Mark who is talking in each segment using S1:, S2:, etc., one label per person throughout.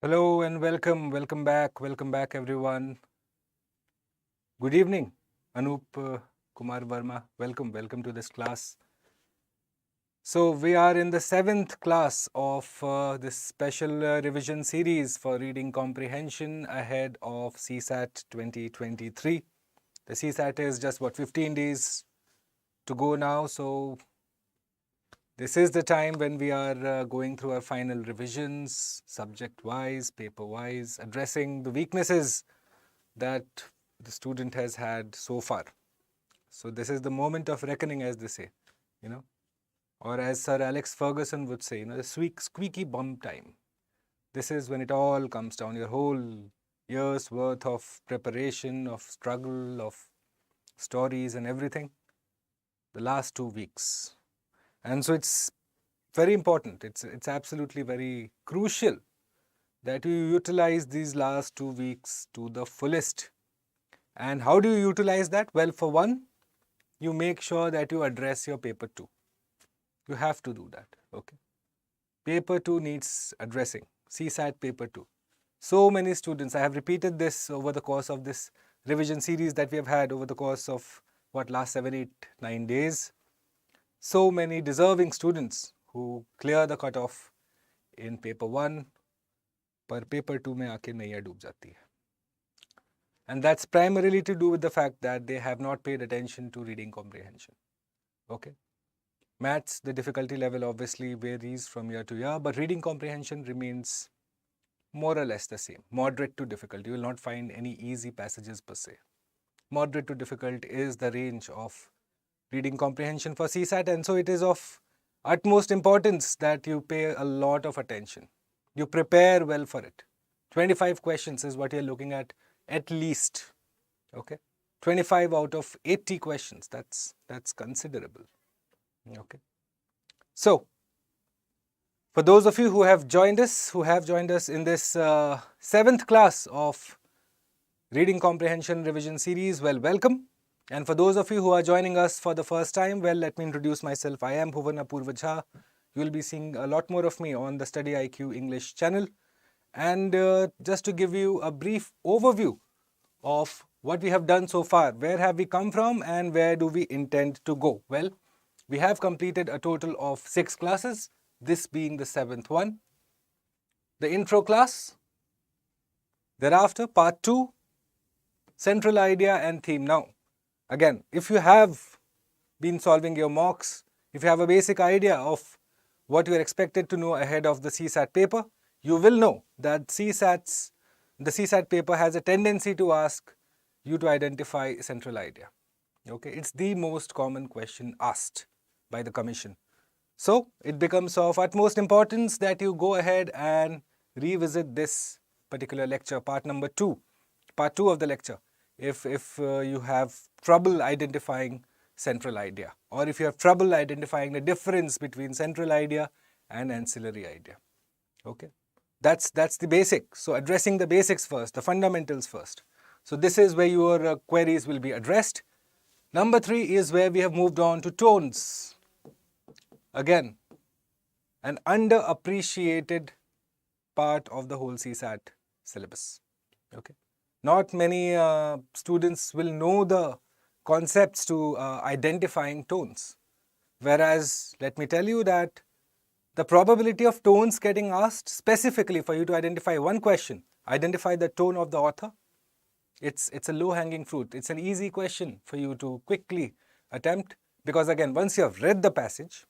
S1: Hello and welcome back everyone. Good evening, Anup Kumar Verma. Welcome to this class. So we are in the 7th class of this special revision series for reading comprehension ahead of CSAT 2023. The CSAT is just 15 days to go now, so this is the time when we are going through our final revisions, subject-wise, paper-wise, addressing the weaknesses that the student has had so far. So this is the moment of reckoning, as they say, or as Sir Alex Ferguson would say, the squeaky bum time. This is when it all comes down, your whole year's worth of preparation, of struggle, of stories and everything, the last 2 weeks. And so it's very important, it's absolutely very crucial that you utilize these last 2 weeks to the fullest. And how do you utilize that? Well, for one, you make sure that you address your paper 2. You have to do that, okay? Paper 2 needs addressing, CSAT paper 2. So many students, I have repeated this over the course of this revision series that we have had over the course of, last 7, 8, 9 days. So many deserving students who clear the cutoff in paper 1, पर paper 2 में आके नैया डूब जाती है. And that's primarily to do with the fact that they have not paid attention to reading comprehension. Okay. Maths, the difficulty level obviously varies from year to year, but reading comprehension remains more or less the same. Moderate to difficult. You will not find any easy passages per se. Moderate to difficult is the range of reading comprehension for CSAT, and so it is of utmost importance that you pay a lot of attention. You prepare well for it. 25 questions is what you're looking at least. Okay, 25 out of 80 questions. That's considerable. Okay. So, for those of you who have joined us in this 7th class of Reading Comprehension Revision Series, well, welcome. And for those of you who are joining us for the first time, well, let me introduce myself. I am Bhuvan Apurva Jha. You will be seeing a lot more of me on the StudyIQ English channel. And just to give you a brief overview of what we have done so far, where have we come from and where do we intend to go? Well, we have completed a total of 6 classes, this being the 7th one. The intro class, thereafter part 2, central idea and theme. Now, again, if you have been solving your mocks, if you have a basic idea of what you are expected to know ahead of the CSAT paper, you will know that the CSAT paper has a tendency to ask you to identify central idea. Okay, it's the most common question asked by the commission. So it becomes of utmost importance that you go ahead and revisit this particular lecture, part 2 of the lecture, if you have trouble identifying central idea, or if you have trouble identifying the difference between central idea and ancillary idea. Okay, that's the basic. So addressing the basics first, the fundamentals first. So this is where your queries will be addressed. Number 3 is where we have moved on to tones. Again, an underappreciated part of the whole CSAT syllabus. Okay, not many students will know the concepts to identifying tones. Whereas, let me tell you that the probability of tones getting asked specifically for you to identify one question, identify the tone of the author, it's a low-hanging fruit. It's an easy question for you to quickly attempt, because again, once you have read the passage,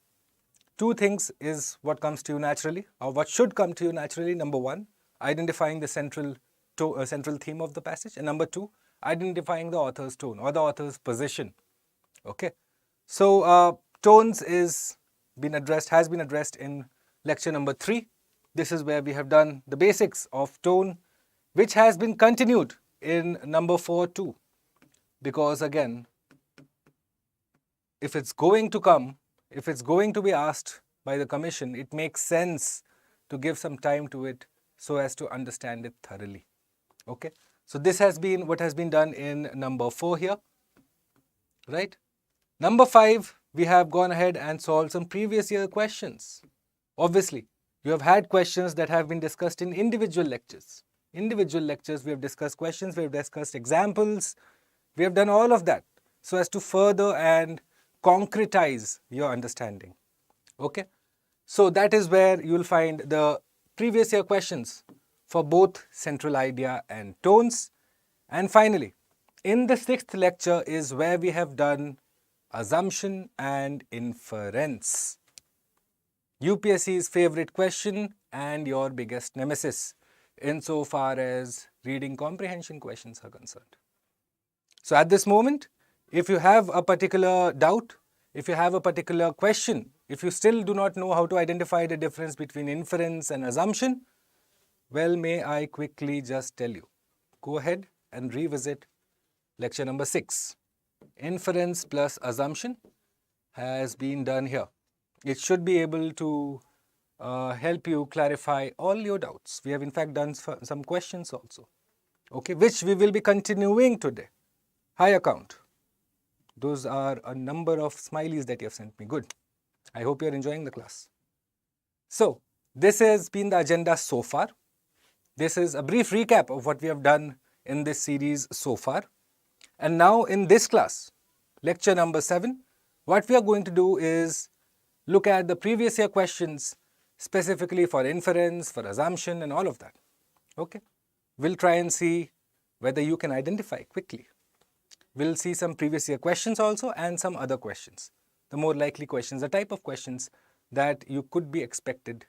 S1: 2 things is what comes to you naturally, or what should come to you naturally. Number 1, identifying the central theme of the passage, and number 2, identifying the author's tone or the author's position. Okay, so tones has been addressed in lecture number 3. This is where we have done the basics of tone, which has been continued in number 4 too, because again, if it's going to be asked by the commission, it makes sense to give some time to it so as to understand it thoroughly. Okay, so this has been what has been done in number 4 here, right? Number 5, we have gone ahead and solved some previous year questions. Obviously, You have had questions that have been discussed in individual lectures. Individual lectures, we have discussed questions, we have discussed examples, we have done all of that so as to further and concretize your understanding. Okay? So that is where you will find the previous year questions for both central idea and tones. And finally, in the 6th lecture is where we have done assumption and inference. UPSC's favorite question and your biggest nemesis insofar as reading comprehension questions are concerned. So at this moment, if you have a particular doubt, if you have a particular question, if you still do not know how to identify the difference between inference and assumption, well, may I quickly just tell you, go ahead and revisit lecture number 6. Inference plus assumption has been done here. It should be able to help you clarify all your doubts. We have in fact done some questions also, okay, which we will be continuing today. High account. Those are a number of smileys that you have sent me. Good. I hope you are enjoying the class. So, this has been the agenda so far. This is a brief recap of what we have done in this series so far. And now in this class, lecture number 7, what we are going to do is look at the previous year questions specifically for inference, for assumption and all of that. Okay. We'll try and see whether you can identify quickly. We'll see some previous year questions also and some other questions. The more likely questions, the type of questions that you could be expected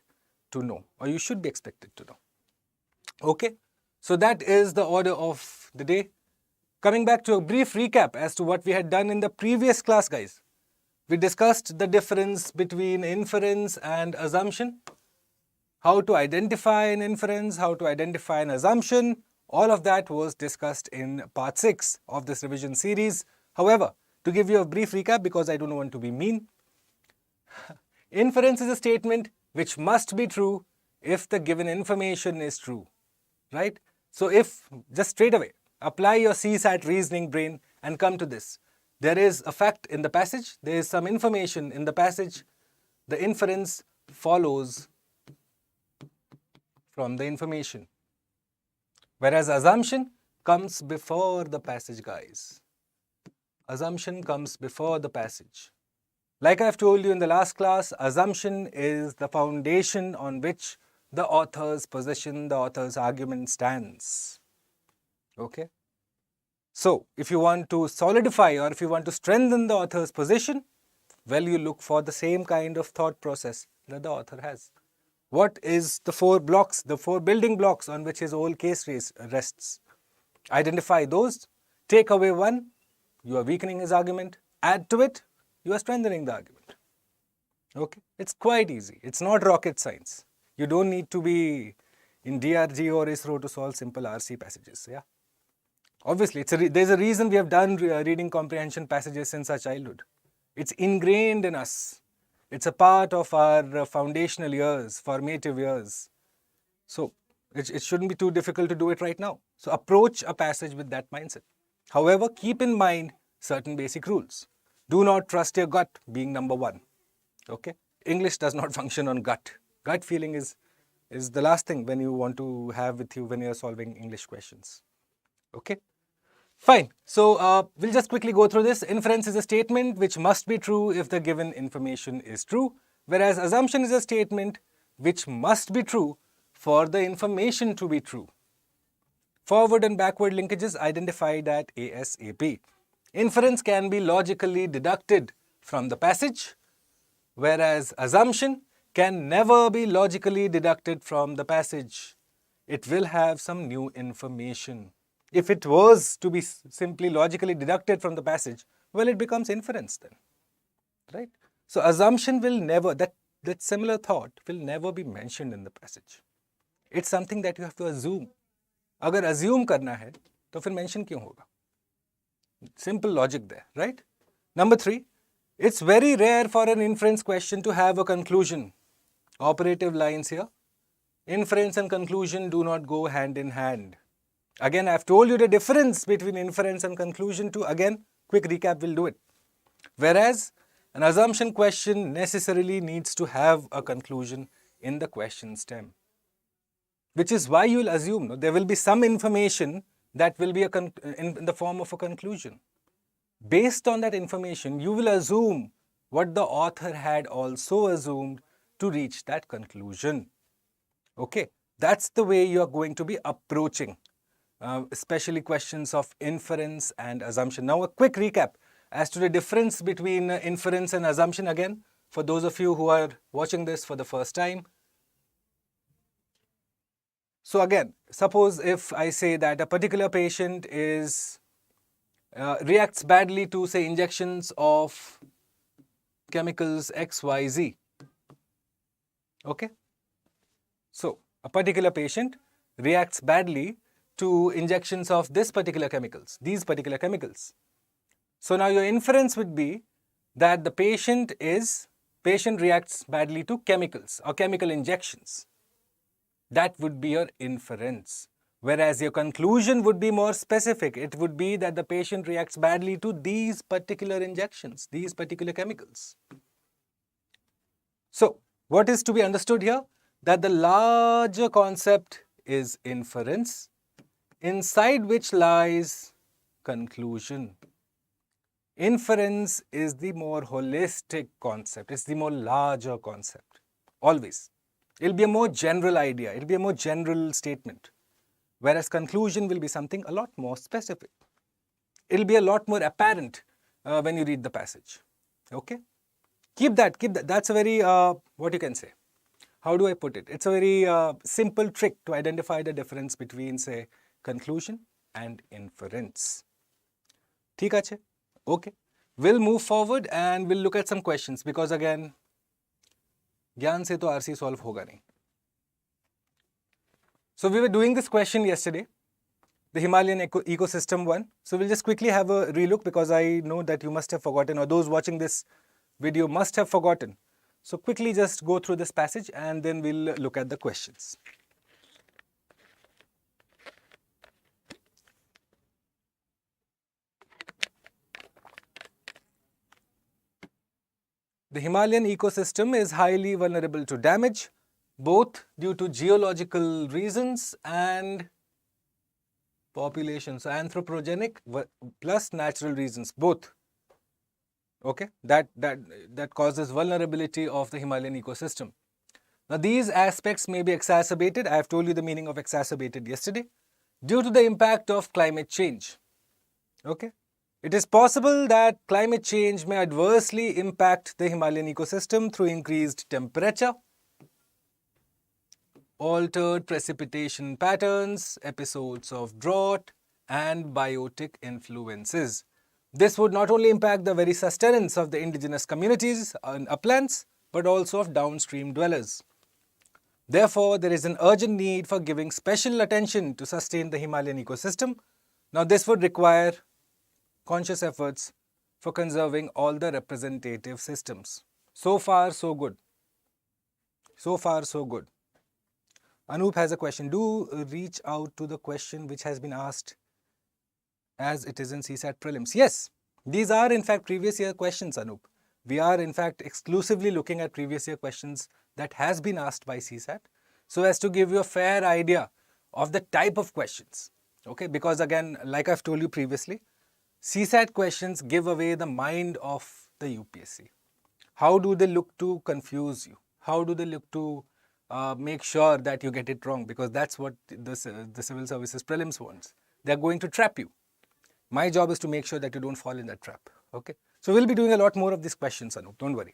S1: to know or you should be expected to know. Okay, so that is the order of the day. Coming back to a brief recap as to what we had done in the previous class, guys. We discussed the difference between inference and assumption, how to identify an inference, how to identify an assumption. All of that was discussed in part 6 of this revision series. However, to give you a brief recap, because I don't want to be mean, inference is a statement which must be true if the given information is true, right? So if, just straight away, apply your CSAT reasoning brain and come to this. There is a fact in the passage, there is some information in the passage, the inference follows from the information. Whereas assumption comes before the passage, guys. Assumption comes before the passage. Like I've told you in the last class, assumption is the foundation on which the author's position, the author's argument stands. Okay? So, if you want to solidify or if you want to strengthen the author's position, well, you look for the same kind of thought process that the author has. What is the 4 blocks, the 4 building blocks on which his whole case rests? Identify those, take away one, you are weakening his argument, add to it, you are strengthening the argument. Okay, it's quite easy. It's not rocket science. You don't need to be in DRG or ISRO to solve simple RC passages. Yeah, obviously, there's a reason we have done reading comprehension passages since our childhood. It's ingrained in us. It's a part of our foundational years, formative years. So, it shouldn't be too difficult to do it right now. So, approach a passage with that mindset. However, keep in mind certain basic rules. Do not trust your gut being number 1. Okay? English does not function on gut. Gut feeling is the last thing when you want to have with you when you are solving English questions. Okay? Fine. So, we'll just quickly go through this. Inference is a statement which must be true if the given information is true, whereas assumption is a statement which must be true for the information to be true. Forward and backward linkages identified at ASAP. Inference can be logically deducted from the passage, whereas assumption can never be logically deducted from the passage. It will have some new information. If it was to be simply logically deducted from the passage, well, it becomes inference then, right? So, assumption will never, that similar thought will never be mentioned in the passage. It's something that you have to assume. अगर assume करना है, तो फिर mention क्यों होगा? Simple logic there, right? Number 3, it's very rare for an inference question to have a conclusion. Operative lines here. Inference and conclusion do not go hand in hand. Again, I've told you the difference between inference and conclusion too. Again, quick recap will do it. Whereas, an assumption question necessarily needs to have a conclusion. in the question stem. Which is why you will assume there will be some information that will be in the form of a conclusion. Based on that information, you will assume what the author had also assumed to reach that conclusion. Okay, that's the way you are going to be approaching, especially questions of inference and assumption. Now, a quick recap as to the difference between inference and assumption again, for those of you who are watching this for the first time. So again, suppose if I say that a particular patient reacts badly to, say, injections of chemicals XYZ. Okay? So, a particular patient reacts badly to injections of these particular chemicals. So now your inference would be that the patient reacts badly to chemicals or chemical injections. That would be your inference. Whereas your conclusion would be more specific. It would be that the patient reacts badly to these particular injections, these particular chemicals. So, what is to be understood here? That the larger concept is inference, inside which lies conclusion. Inference is the more holistic concept, it's the more larger concept, always. It'll be a more general idea, it'll be a more general statement. Whereas conclusion will be something a lot more specific. It'll be a lot more apparent when you read the passage. Okay? Keep that. That's a very, what you can say, how do I put it? It's a very simple trick to identify the difference between, say, conclusion and inference. ठीक है? Okay. We'll move forward and we'll look at some questions because again, ज्ञान से तो RC solve होगा नहीं. So we were doing this question yesterday, the Himalayan ecosystem one. So we'll just quickly have a relook because I know that you must have forgotten, or those watching this video must have forgotten. So quickly just go through this passage and then we'll look at the questions. The Himalayan ecosystem is highly vulnerable to damage, both due to geological reasons and population. So anthropogenic plus natural reasons, both. Okay, that causes vulnerability of the Himalayan ecosystem. Now these aspects may be exacerbated. I have told you the meaning of exacerbated yesterday, due to the impact of climate change. Okay, it is possible that climate change may adversely impact the Himalayan ecosystem through increased temperature, altered precipitation patterns, episodes of drought, and biotic influences. This would not only impact the very sustenance of the indigenous communities and uplands, but also of downstream dwellers. Therefore, there is an urgent need for giving special attention to sustain the Himalayan ecosystem. Now, this would require conscious efforts for conserving all the representative systems. So far, so good. So far, so good. Anup has a question. Do reach out to the question which has been asked as it is in CSAT prelims. Yes, these are in fact previous year questions, Anup. We are in fact exclusively looking at previous year questions that has been asked by CSAT, so as to give you a fair idea of the type of questions. Okay, because again, like I've told you previously, CSAT questions give away the mind of the UPSC. How do they look to confuse you? How do they look to make sure that you get it wrong? Because that's what the civil services prelims wants. They're going to trap you. My job is to make sure that you don't fall in that trap. Okay. So we'll be doing a lot more of these questions, Anup. Don't worry.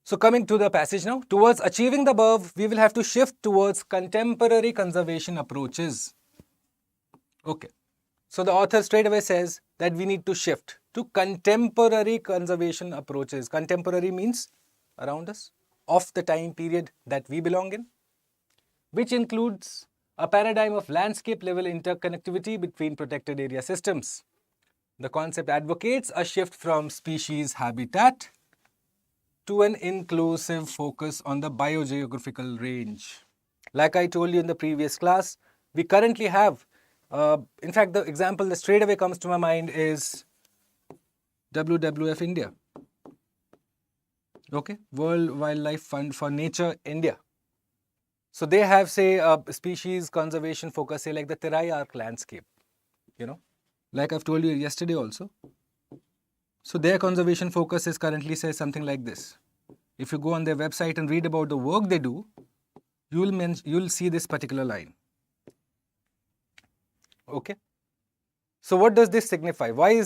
S1: So coming to the passage now. Towards achieving the above, we will have to shift towards contemporary conservation approaches. Okay. So the author straight away says that we need to shift to contemporary conservation approaches. Contemporary means around us, of the time period that we belong in, which includes a paradigm of landscape level interconnectivity between protected area systems. The concept advocates a shift from species habitat to an inclusive focus on the biogeographical range. Like I told you in the previous class, we currently have, in fact, the example that straight away comes to my mind is WWF India. Okay, World Wildlife Fund for Nature, India. So they have, say, a species conservation focus, say like the Terai Arc landscape, like I've told you yesterday also. So their conservation focus is currently, say, something like this. If you go on their website and read about the work they do, you'll see this particular line. Okay. So what does this signify? Why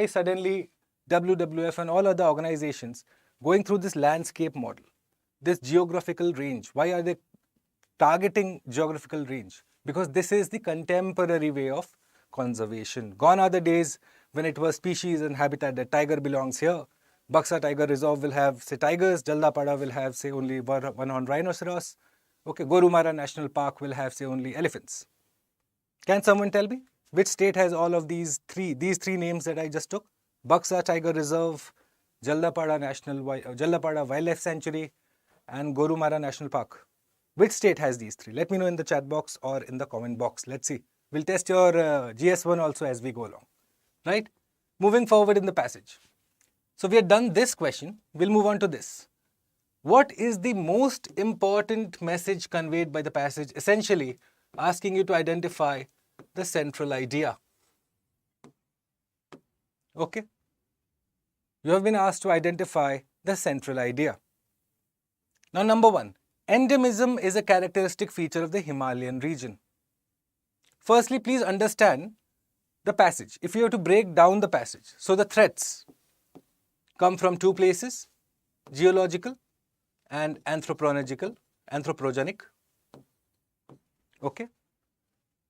S1: suddenly WWF and all other organizations going through this landscape model, this geographical range? Why are they targeting geographical range? Because this is the contemporary way of conservation. Gone are the days when it was species and habitat, that tiger belongs here. Buxa Tiger Reserve will have, say, tigers. Jaldapada will have, say, only one-horned rhinoceros. Okay, Gorumara National Park will have, say, only elephants. Can someone tell me which state has all of these three names that I just took? Buxa Tiger Reserve, Jaldapada Wildlife Sanctuary, and Gorumara National Park. Which state has these three? Let me know in the chat box or in the comment box. Let's see. We'll test your GS1 also as we go along. Right? Moving forward in the passage. So we have done this question. We'll move on to this. What is the most important message conveyed by the passage? Essentially, asking you to identify the central idea. Okay? You have been asked to identify the central idea. Now, number one, endemism is a characteristic feature of the Himalayan region. Firstly, please understand the passage. If you have to break down the passage, so the threats come from two places, geological and anthropogenic, okay,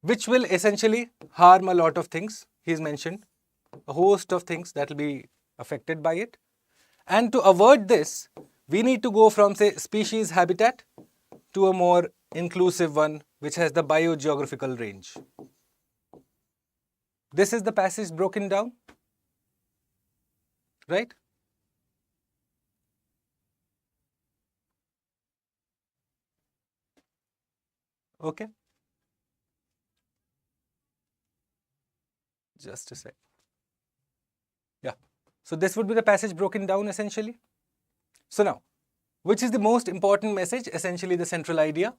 S1: which will essentially harm a lot of things. He's mentioned a host of things that will be affected by it. And to avoid this, we need to go from, say, species habitat to a more inclusive one, which has the biogeographical range. This is the passage broken down, right? Okay. Just a sec. Yeah. So this would be the passage broken down essentially. So now, which is the most important message? Essentially the central idea.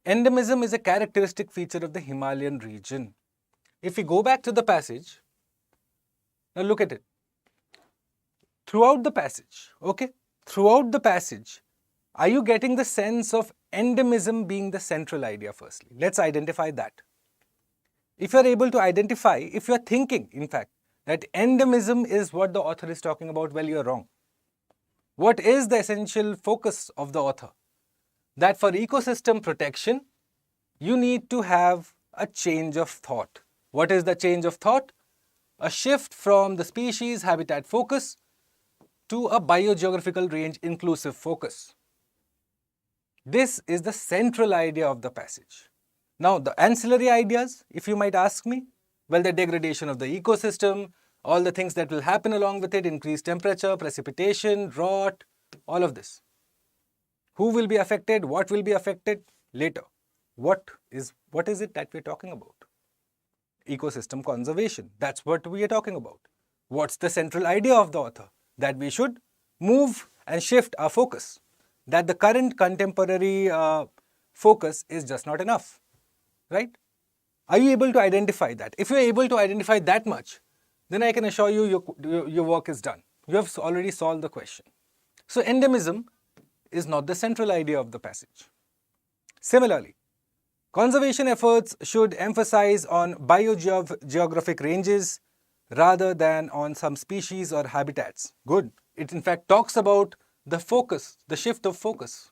S1: Endemism is a characteristic feature of the Himalayan region. If we go back to the passage, now look at it. Throughout the passage, okay, throughout the passage, are you getting the sense of endemism being the central idea firstly? Let's identify that. If you are able to identify, if you are thinking, in fact, that endemism is what the author is talking about, well, you are wrong. What is the essential focus of the author? That for ecosystem protection, you need to have a change of thought. What is the change of thought? A shift from the species habitat focus to a biogeographical range inclusive focus. This is the central idea of the passage. Now, the ancillary ideas, if you might ask me, well, the degradation of the ecosystem, all the things that will happen along with it, increased temperature, precipitation, rot, all of this. Who will be affected? What will be affected? Later. What is it that we're talking about? Ecosystem conservation. That's what we are talking about. What's the central idea of the author? That we should move and shift our focus. That the current contemporary focus is just not enough. Right? Are you able to identify that? If you're able to identify that much, then I can assure you your work is done. You have already solved the question. So endemism is not the central idea of the passage. Similarly, conservation efforts should emphasize on biogeographic ranges rather than on some species or habitats. Good. It in fact talks about the focus, the shift of focus.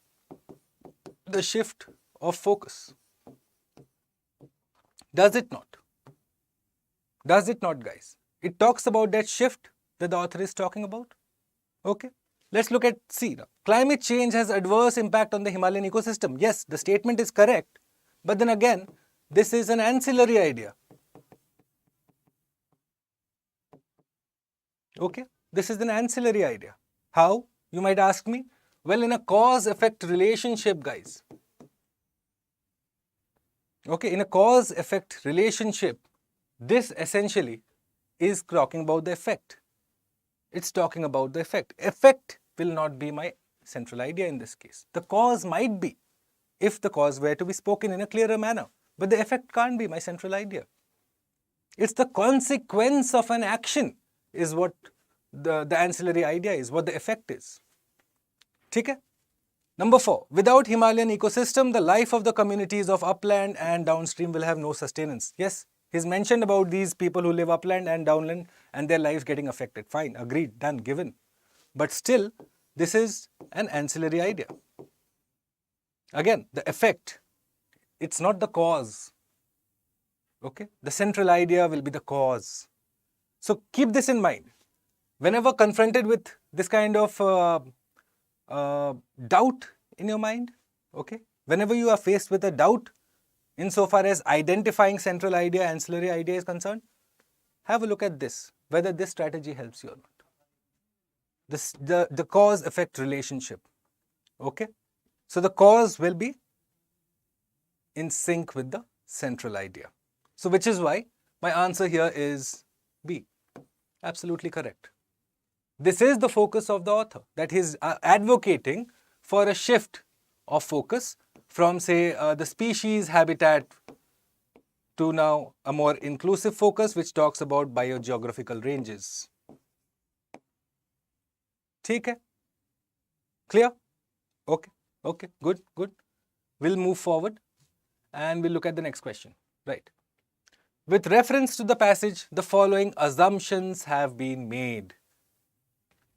S1: The shift of focus. Does it not? Does it not, guys? It talks about that shift that the author is talking about. Okay. Let's look at C now. Climate change has adverse impact on the Himalayan ecosystem. Yes, the statement is correct. But then again, this is an ancillary idea. Okay. This is an ancillary idea. How? You might ask me. Well, in a cause-effect relationship, guys. Okay, in a cause-effect relationship, this essentially is talking about the effect. It's talking about the effect. Effect will not be my central idea in this case. The cause might be, if the cause were to be spoken in a clearer manner, but the effect can't be my central idea. It's the consequence of an action is what the ancillary idea is, what the effect is. Okay? Number 4, without Himalayan ecosystem, the life of the communities of upland and downstream will have no sustenance. Yes, he's mentioned about these people who live upland and downland and their lives getting affected. Fine, agreed, done, given. But still, this is an ancillary idea. Again, the effect, it's not the cause. Okay, the central idea will be the cause. So keep this in mind. Whenever confronted with this kind of doubt in your mind, okay, whenever you are faced with a doubt insofar as identifying central idea, ancillary idea is concerned, have a look at this, whether this strategy helps you or not. The cause-effect relationship, okay? So the cause will be in sync with the central idea. So which is why my answer here is B. Absolutely correct. This is the focus of the author, that he's advocating for a shift of focus from, say, the species habitat to now a more inclusive focus which talks about biogeographical ranges. ठीक है? Clear? Okay, good. We'll move forward and we'll look at the next question. Right. With reference to the passage, the following assumptions have been made.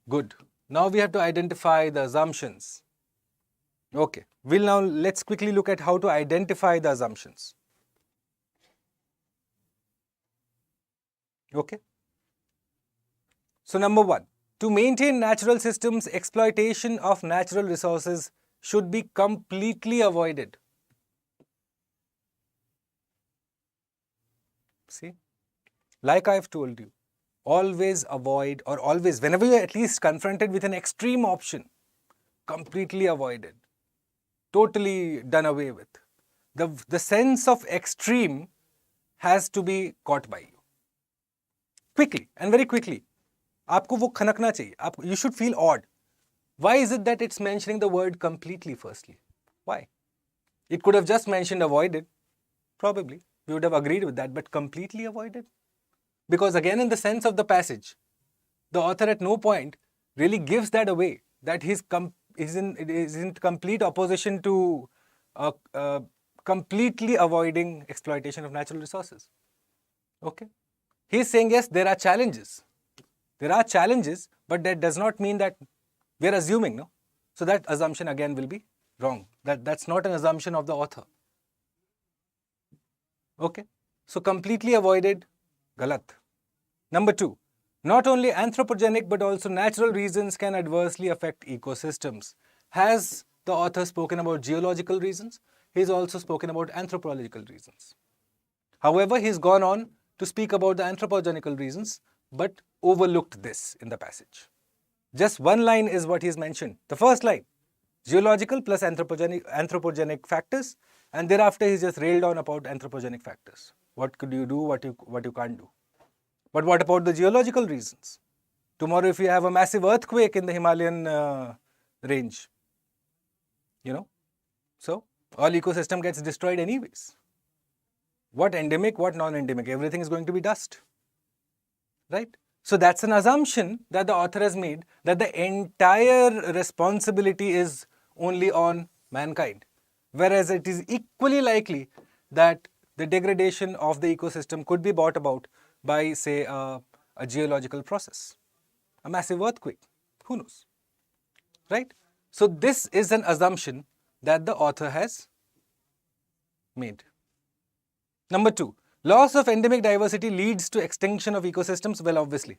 S1: Good. Now we have to identify the assumptions. Okay. Let's quickly look at how to identify the assumptions. Okay. So number 1, to maintain natural systems, exploitation of natural resources should be completely avoided. See, like I've told you, always avoid, or always, whenever you're at least confronted with an extreme option, completely avoided, totally done away with. The sense of extreme has to be caught by you. Quickly and very quickly. आपको वो खनकना चाहिए. You should feel odd. Why is it that it's mentioning the word completely firstly? Why? It could have just mentioned avoided. Probably. We would have agreed with that, but completely avoided? Because again, in the sense of the passage, the author at no point really gives that away, that he's in complete opposition to completely avoiding exploitation of natural resources. Okay? He's saying, yes, there are challenges. There are challenges, but that does not mean that we're assuming, no? So that assumption again will be wrong. That's not an assumption of the author. Okay? So completely avoided, galat. Number 2, not only anthropogenic but also natural reasons can adversely affect ecosystems. Has the author spoken about geological reasons? He's also spoken about anthropological reasons. However, he's gone on to speak about the anthropogenical reasons, but overlooked this in the passage. Just one line is what he's mentioned. The first line, geological plus anthropogenic factors, and thereafter he's just railed on about anthropogenic factors. What could you do, what you can't do. But what about the geological reasons? Tomorrow if you have a massive earthquake in the Himalayan range, so all ecosystem gets destroyed anyways. What endemic, what non-endemic, everything is going to be dust. Right? So that's an assumption that the author has made, that the entire responsibility is only on mankind. Whereas it is equally likely that the degradation of the ecosystem could be brought about by, say, a geological process, a massive earthquake. Who knows? Right? So this is an assumption that the author has made. Number 2, loss of endemic diversity leads to extinction of ecosystems. Well, obviously.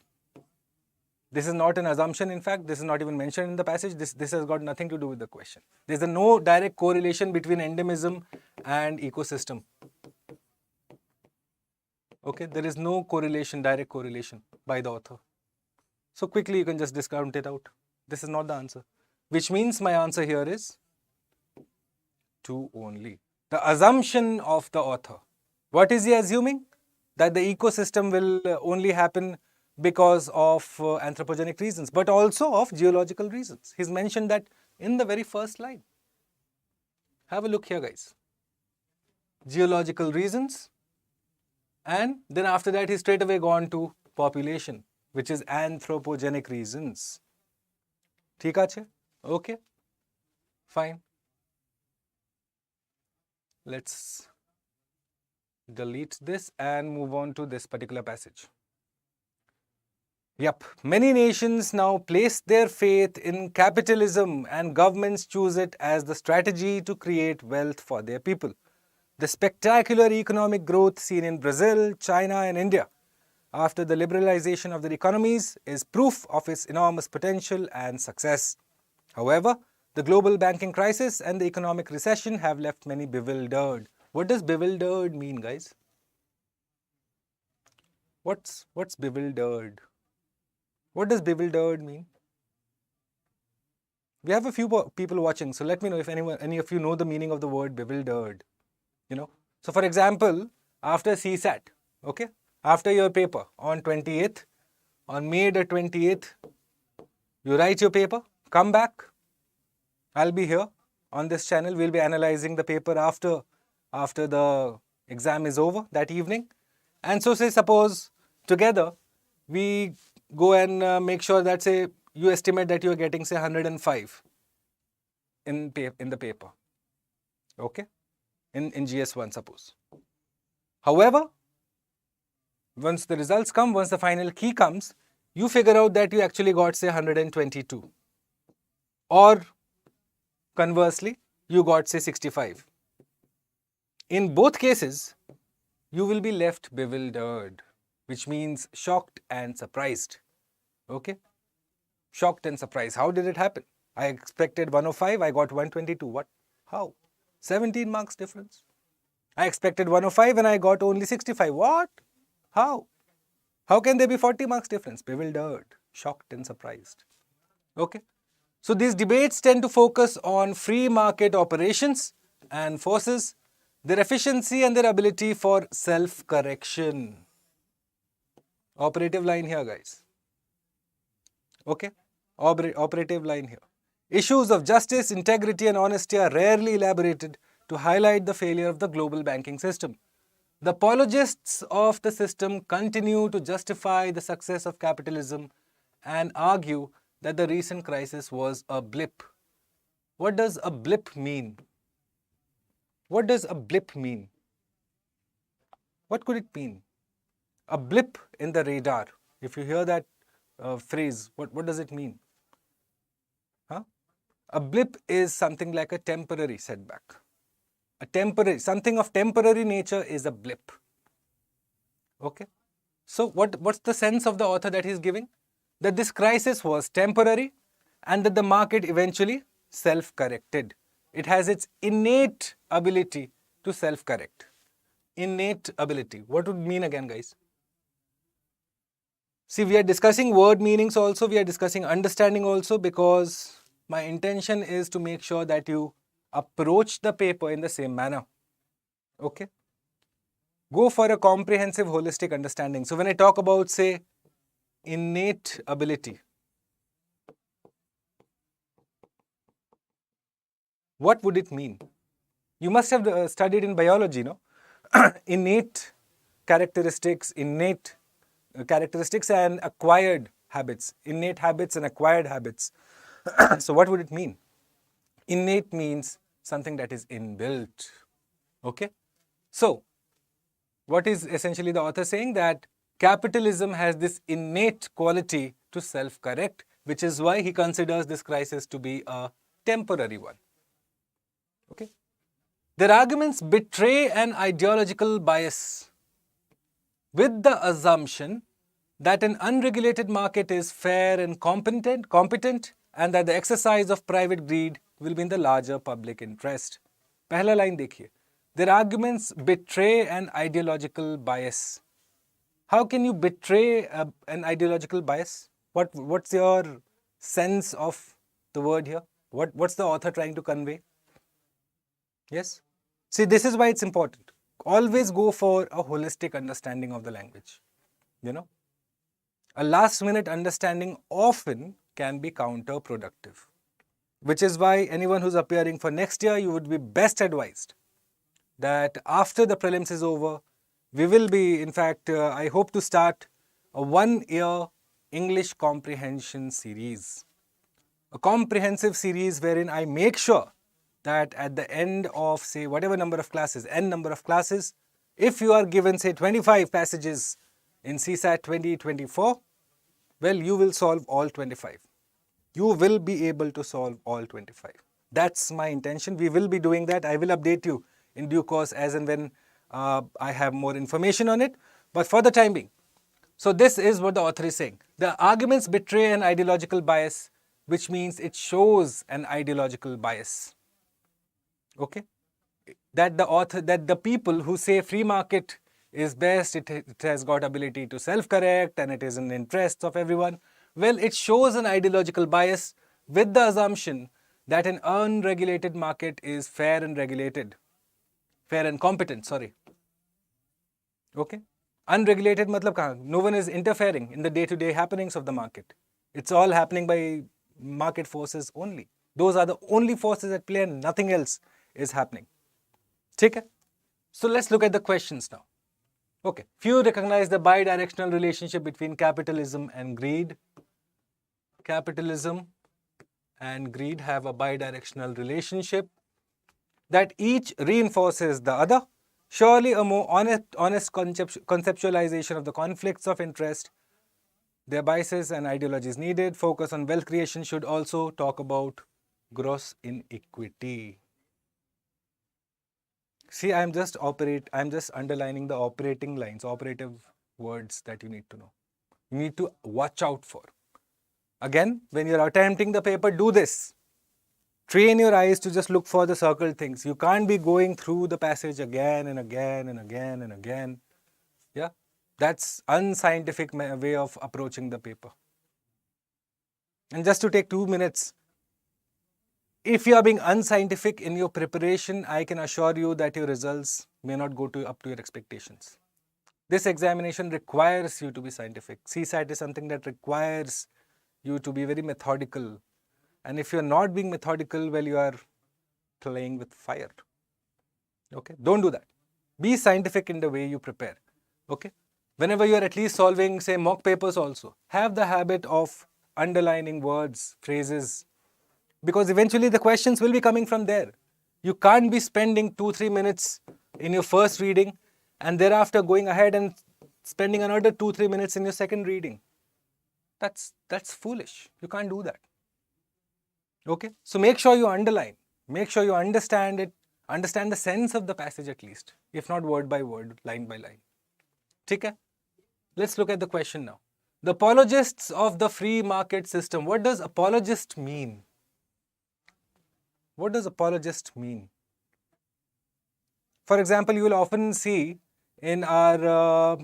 S1: This is not an assumption. In fact, this is not even mentioned in the passage. This has got nothing to do with the question. There is no direct correlation between endemism and ecosystem. Okay, there is no correlation, direct correlation by the author. So quickly you can just discount it out. This is not the answer. Which means my answer here is 2 only. The assumption of the author. What is he assuming? That the ecosystem will only happen because of anthropogenic reasons, but also of geological reasons. He's mentioned that in the very first line. Have a look here, guys. Geological reasons, and then after that he's straight away gone to population, which is anthropogenic reasons. ठीक है? Okay, fine. Let's delete this and move on to this particular passage. Yep, many nations now place their faith in capitalism and governments choose it as the strategy to create wealth for their people. The spectacular economic growth seen in Brazil, China and India after the liberalization of their economies is proof of its enormous potential and success. However, the global banking crisis and the economic recession have left many bewildered. What does bewildered mean, guys? What's bewildered? What does bewildered mean? We have a few people watching, so let me know if any of you know the meaning of the word bewildered. So for example, after CSAT, okay, after your paper on 28th, on May the 28th, you write your paper, come back, I'll be here on this channel, we'll be analyzing the paper after the exam is over that evening. And so say suppose together we go and make sure that say you estimate that you are getting say 105 in the paper, okay, in GS1 suppose. However, once the results come, once the final key comes, you figure out that you actually got say 122, or conversely you got say 65. In both cases, you will be left bewildered, which means shocked and surprised. Okay? Shocked and surprised. How did it happen? I expected 105, I got 122. What? How? 17 marks difference. I expected 105 and I got only 65. What? How? How can there be 40 marks difference? Bewildered, shocked and surprised. Okay? So these debates tend to focus on free market operations and forces, their efficiency and their ability for self-correction. Operative line here, guys. Okay? Operative line here. Issues of justice, integrity and honesty are rarely elaborated to highlight the failure of the global banking system. The apologists of the system continue to justify the success of capitalism and argue that the recent crisis was a blip. What does a blip mean? What does a blip mean? What could it mean? A blip in the radar. If you hear that phrase, what does it mean? Huh? A blip is something like a temporary setback. Something of temporary nature is a blip. Okay? So what's the sense of the author that he's giving? That this crisis was temporary and that the market eventually self-corrected. It has its innate ability to self-correct. Innate ability. What would it mean again, guys? See, we are discussing word meanings also, we are discussing understanding also, because my intention is to make sure that you approach the paper in the same manner. Okay? Go for a comprehensive, holistic understanding. So when I talk about, say, innate ability, what would it mean? You must have studied in biology, no? Innate characteristics and acquired habits. Innate habits and acquired habits. So what would it mean? Innate means something that is inbuilt. Okay? So, what is essentially the author saying? That capitalism has this innate quality to self-correct, which is why he considers this crisis to be a temporary one. Okay? Their arguments betray an ideological bias with the assumption that an unregulated market is fair and competent and that the exercise of private greed will be in the larger public interest. Pehla line dekhiye. Their arguments betray an ideological bias. How can you betray an ideological bias? What's your sense of the word here? What's the author trying to convey? Yes? See, this is why it's important. Always go for a holistic understanding of the language. A last-minute understanding often can be counterproductive, which is why anyone who's appearing for next year, you would be best advised that after the prelims is over, we will be, in fact, I hope to start a 1-year English comprehension series. A comprehensive series wherein I make sure that at the end of, say, whatever number of classes, n number of classes, if you are given, say, 25 passages in CSAT 2024, well, you will solve all 25. You will be able to solve all 25. That's my intention. We will be doing that. I will update you in due course as and when I have more information on it. But for the time being, so this is what the author is saying. The arguments betray an ideological bias, which means it shows an ideological bias. Okay? That the people who say free market is best, it has got ability to self-correct and it is in the interests of everyone. Well, it shows an ideological bias with the assumption that an unregulated market is fair and competent, sorry. Okay? Unregulated matlab kahan? No one is interfering in the day-to-day happenings of the market. It's all happening by market forces only. Those are the only forces at play and nothing else is happening. Okay? So let's look at the questions now. Okay. Few recognize the bidirectional relationship between capitalism and greed. Capitalism and greed have a bidirectional relationship that each reinforces the other. Surely a more honest conceptualization of the conflicts of interest, their biases and ideologies needed. Focus on wealth creation should also talk about gross inequity. See, I'm just underlining the operating lines, operative words that you need to know. You need to watch out for. Again, when you're attempting the paper, do this. Train your eyes to just look for the circled things. You can't be going through the passage again and again and again and again. Yeah, that's unscientific way of approaching the paper. And just to take 2 minutes, if you are being unscientific in your preparation, I can assure you that your results may not go up to your expectations. This examination requires you to be scientific. CSAT is something that requires you to be very methodical. And if you're not being methodical, well, you are playing with fire. Okay? Don't do that. Be scientific in the way you prepare. Okay? Whenever you're at least solving, say, mock papers also, have the habit of underlining words, phrases, because eventually the questions will be coming from there. You can't be spending 2-3 minutes in your first reading and thereafter going ahead and spending another 2-3 minutes in your second reading. That's foolish. You can't do that. Okay? So make sure you underline. Make sure you understand it. Understand the sense of the passage at least, if not word by word, line by line. Okay? Let's look at the question now. The apologists of the free market system. What does apologist mean? What does apologist mean? For example, you will often see in our,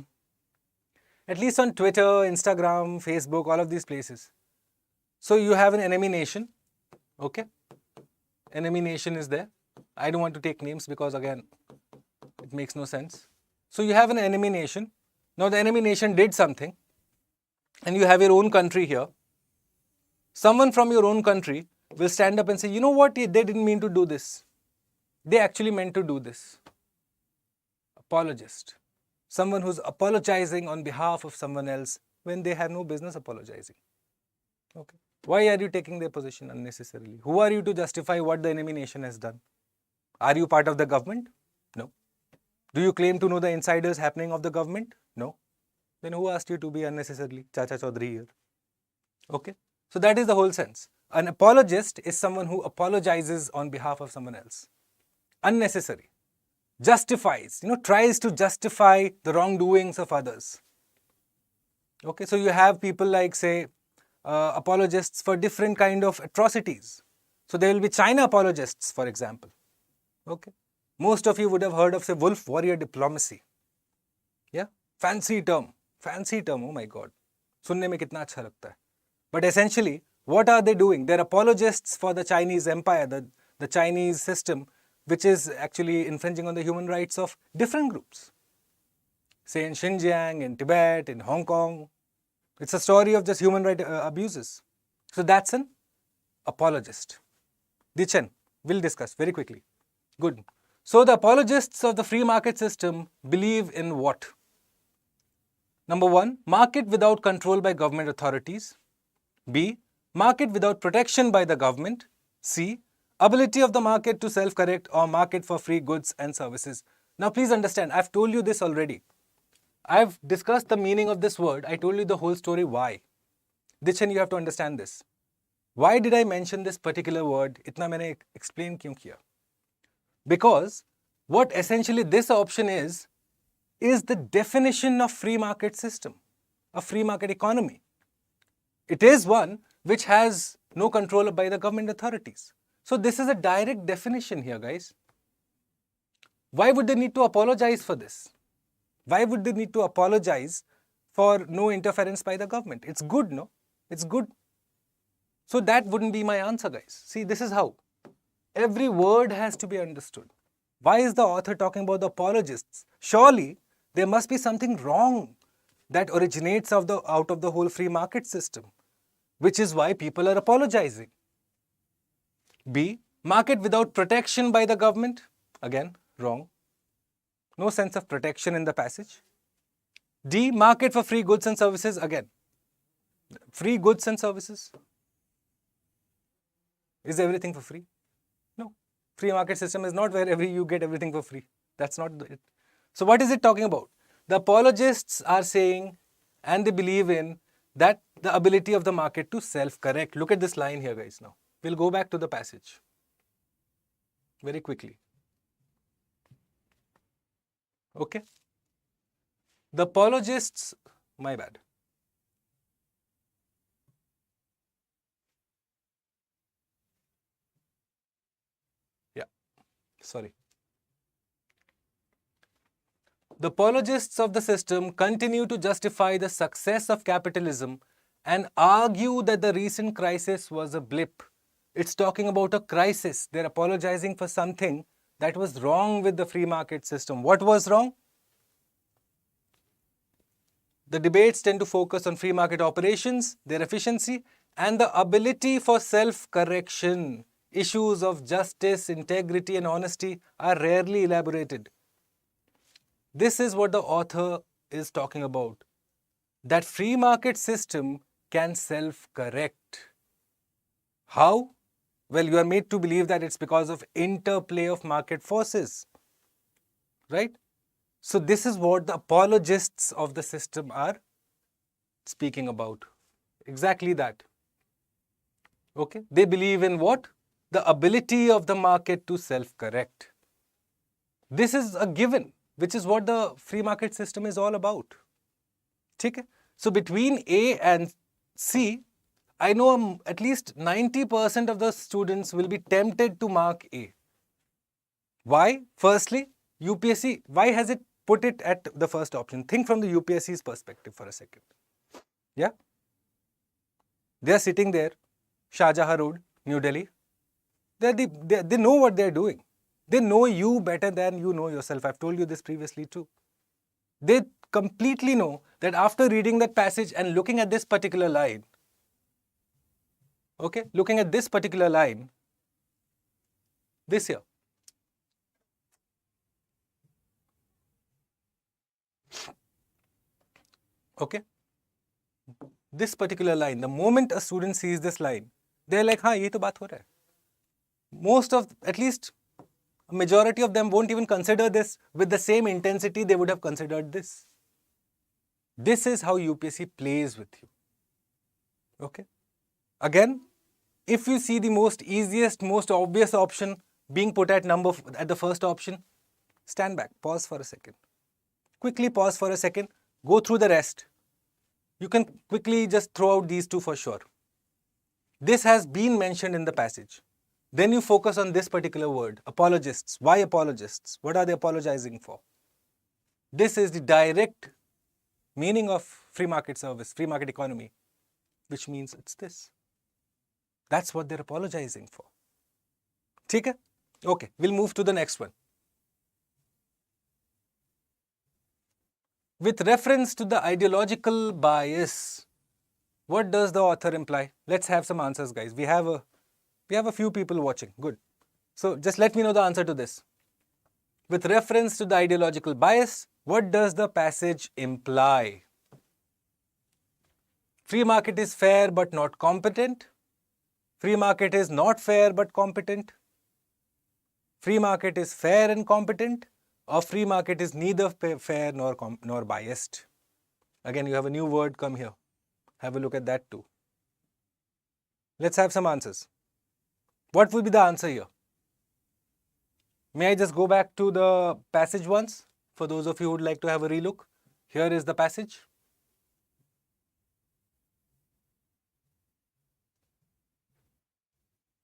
S1: at least on Twitter, Instagram, Facebook, all of these places. So you have an enemy nation. Okay? Enemy nation is there. I don't want to take names because again, it makes no sense. So you have an enemy nation. Now the enemy nation did something and you have your own country here. Someone from your own country will stand up and say, you know what, they didn't mean to do this. They actually meant to do this. Apologist. Someone who's apologizing on behalf of someone else when they have no business apologizing. Okay. Why are you taking their position unnecessarily? Who are you to justify what the enemy nation has done? Are you part of the government? No. Do you claim to know the insiders happening of the government? No. Then who asked you to be unnecessarily Chacha Chaudhary here? Okay. So that is the whole sense. An apologist is someone who apologizes on behalf of someone else. Unnecessary. Justifies, tries to justify the wrongdoings of others. Okay, so you have people like, say, apologists for different kind of atrocities. So there will be China apologists, for example. Okay. Most of you would have heard of, say, wolf warrior diplomacy. Yeah? Fancy term, oh my God. Sunne mein kitna acha lagta hai. But essentially, what are they doing? They're apologists for the Chinese empire, the Chinese system, which is actually infringing on the human rights of different groups. Say in Xinjiang, in Tibet, in Hong Kong. It's a story of just human right abuses. So that's an apologist. Dichen, we'll discuss very quickly. Good. So the apologists of the free market system believe in what? Number 1, market without control by government authorities. B, market without protection by the government. C, ability of the market to self-correct or market for free goods and services. Now please understand, I've told you this already. I've discussed the meaning of this word. I told you the whole story why. Dichen, you have to understand this. Why did I mention this particular word? Itna maine explain kyun kiya? Because what essentially this option is the definition of free market system, a free market economy. It is one which has no control by the government authorities. So this is a direct definition here, guys. Why would they need to apologize for this? Why would they need to apologize for no interference by the government? It's good, no? It's good. So that wouldn't be my answer, guys. See, this is how. Every word has to be understood. Why is the author talking about the apologists? Surely there must be something wrong that originates out of the whole free market system, which is why people are apologizing. B, market without protection by the government. Again, wrong. No sense of protection in the passage. D, market for free goods and services. Again, free goods and services. Is everything for free? No. Free market system is not where you get everything for free. That's not it. So what is it talking about? The apologists are saying, and they believe in, that the ability of the market to self-correct. Look at this line here, guys, now. We'll go back to the passage very quickly. Okay? The apologists, my bad. Yeah, sorry. The apologists of the system continue to justify the success of capitalism and argue that the recent crisis was a blip. It's talking about a crisis. They're apologizing for something that was wrong with the free market system. What was wrong? The debates tend to focus on free market operations, their efficiency, and the ability for self-correction. Issues of justice, integrity, and honesty are rarely elaborated. This is what the author is talking about. That free market system can self-correct. How? Well, you are made to believe that it's because of interplay of market forces. Right? So this is what the apologists of the system are speaking about. Exactly that. Okay? They believe in what? The ability of the market to self-correct. This is a given, which is what the free market system is all about. Okay? So between A and C, I know at least 90% of the students will be tempted to mark A. Why? Firstly, UPSC, why has it put it at the first option? Think from the UPSC's perspective for a second. Yeah? They are sitting there, Shah Jahan Road, New Delhi. They know what they are doing. They know you better than you know yourself. I've told you this previously too. They completely know that after reading that passage and looking at this particular line, okay, looking at this particular line, this here, okay, this particular line, the moment a student sees this line, they're like, हाँ, ये तो बात हो रहा है. Most of, at least a majority of them won't even consider this with the same intensity they would have considered this. This is how UPSC plays with you. Okay. Again, if you see the most easiest, most obvious option being put at the first option, stand back, pause for a second. Quickly pause for a second, go through the rest. You can quickly just throw out these two for sure. This has been mentioned in the passage. Then you focus on this particular word, apologists. Why apologists? What are they apologizing for? This is the direct meaning of free market service, free market economy, which means it's this. That's what they're apologizing for. Okay? Okay, we'll move to the next one. With reference to the ideological bias What does the author imply? Let's have some answers, guys. We have a few people watching. Good. So just let me know the answer to this. With reference to the ideological bias, what does the passage imply? Free market is fair but not competent. Free market is not fair but competent. Free market is fair and competent, or free market is neither fair nor biased. Again, you have a new word come here. Have a look at that too. Let's have some answers. What will be the answer here? May I just go back to the passage once? For those of you who would like to have a relook. Here is the passage.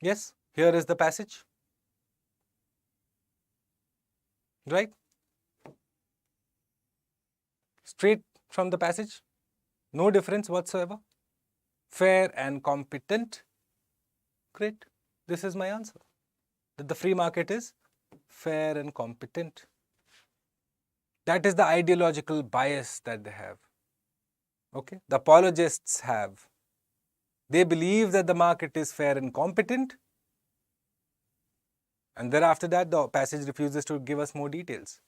S1: Yes, here is the passage. Right? Straight from the passage. No difference whatsoever. Fair and competent. Great. This is my answer. That the free market is fair and competent. That is the ideological bias that they have. Okay? The apologists have. They believe that the market is fair and competent, and thereafter that the passage refuses to give us more details.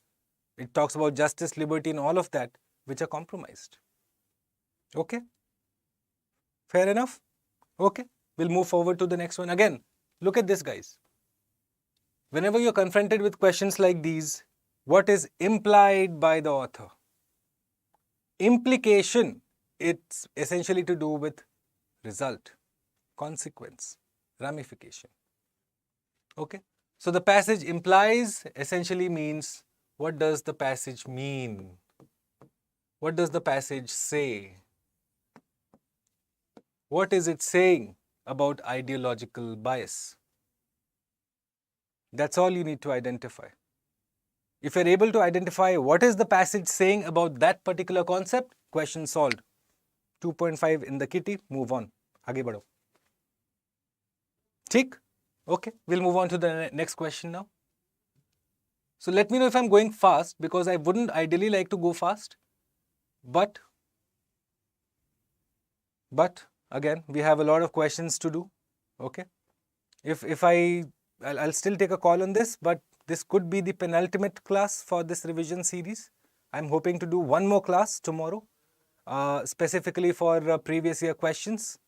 S1: It talks about justice, liberty and all of that which are compromised. Okay? Fair enough? Okay, we'll move forward to the next one. Again, look at this, guys. Whenever you're confronted with questions like these, what is implied by the author? Implication, it's essentially to do with result, consequence, ramification. Okay? So the passage implies essentially means, what does the passage mean? What does the passage say? What is it saying about ideological bias? That's all you need to identify. If you're able to identify what is the passage saying about that particular concept, question solved. 2.5 in the kitty, move on. Aage badho. Theek? Okay, we'll move on to the next question now. So let me know if I'm going fast, because I wouldn't ideally like to go fast. But again, we have a lot of questions to do. Okay. I'll still take a call on this, but this could be the penultimate class for this revision series. I'm hoping to do one more class tomorrow, specifically for previous year questions.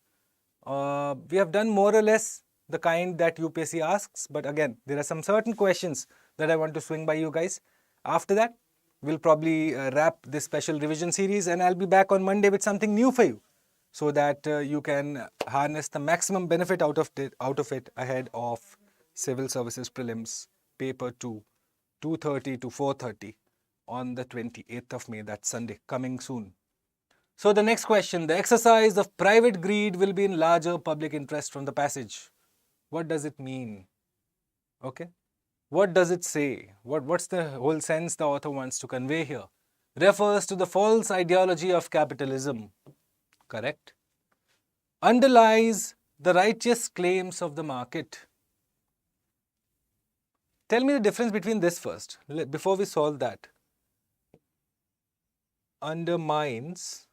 S1: We have done more or less the kind that UPSC asks, but again, there are some certain questions that I want to swing by you guys. After that, we'll probably wrap this special revision series, and I'll be back on Monday with something new for you, so that you can harness the maximum benefit out of it ahead of Civil Services Prelims Paper 2, 2:30 to 4:30 on the 28th of May, that's Sunday, coming soon. So the next question, the exercise of private greed will be in larger public interest from the passage. What does it mean? Okay. What does it say? What's the whole sense the author wants to convey here? Refers to the false ideology of capitalism. Correct. Underlies the righteous claims of the market. Tell me the difference between this first, before we solve that. Undermines